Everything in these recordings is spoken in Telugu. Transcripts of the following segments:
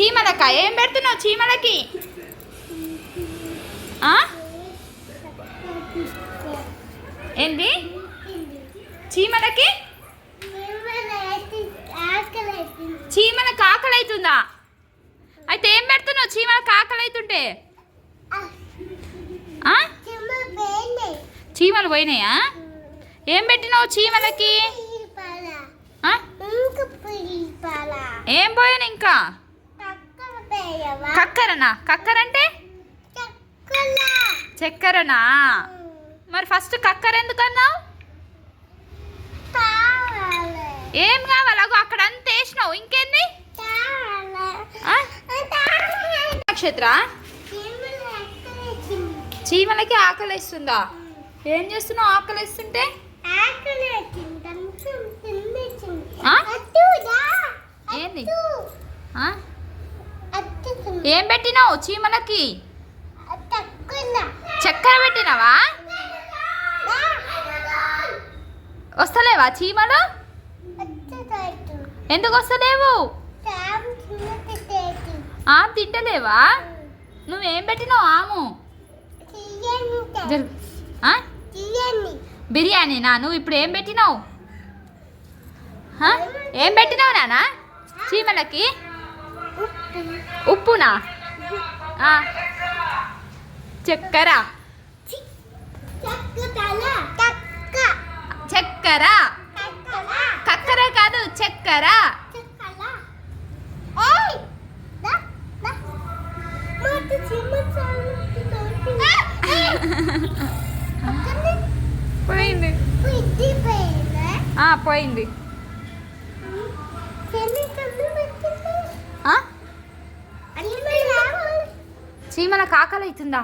చీమలక ఏం పెడుతున్నావు చీమలకి? ఏంది చీమలకి? చీమలకు ఆకలి అవుతుందా? అయితే ఏం పెడుతున్నావు చీమలకు ఆకలి అవుతుంటే? చీమలు పోయినాయా? ఏం పెట్టినావు చీమలకి? ఏం పోయాను ఇంకా? కక్కరనా? కక్కర అంటే చక్కెరనా? మరి ఫస్ట్ కక్కర ఎందుకన్నావు? ఏం కావాలి? అగో అక్కడ అంత వేసినావు, ఇంకేంది? నక్షత్ర చీమలకి ఆకలి వేస్తుందా? ఏం చేస్తున్నావు ఆకలి వేస్తుంటే? ఏంది? ఏం పెట్టినావు చీమలకి? చక్కెర పెట్టినావా? వస్తలేవా చీమలు? ఎందుకు వస్తలేవు? ఆమె తింటలేవా? నువ్వేం పెట్టినావు ఆము? బిర్యానీనా? నువ్వు ఇప్పుడు ఏం పెట్టినావు? ఏం పెట్టినావు నాన్న చీమలకి? ఉప్పునా? చక్కెర? చక్కెర కక్కర కాదు చక్కెర. పోయింది పోయింది. చీమలకు ఆకలి అవుతుందా?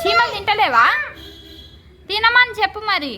చీమలు తింటలేవా? తినమని చెప్పు మరి.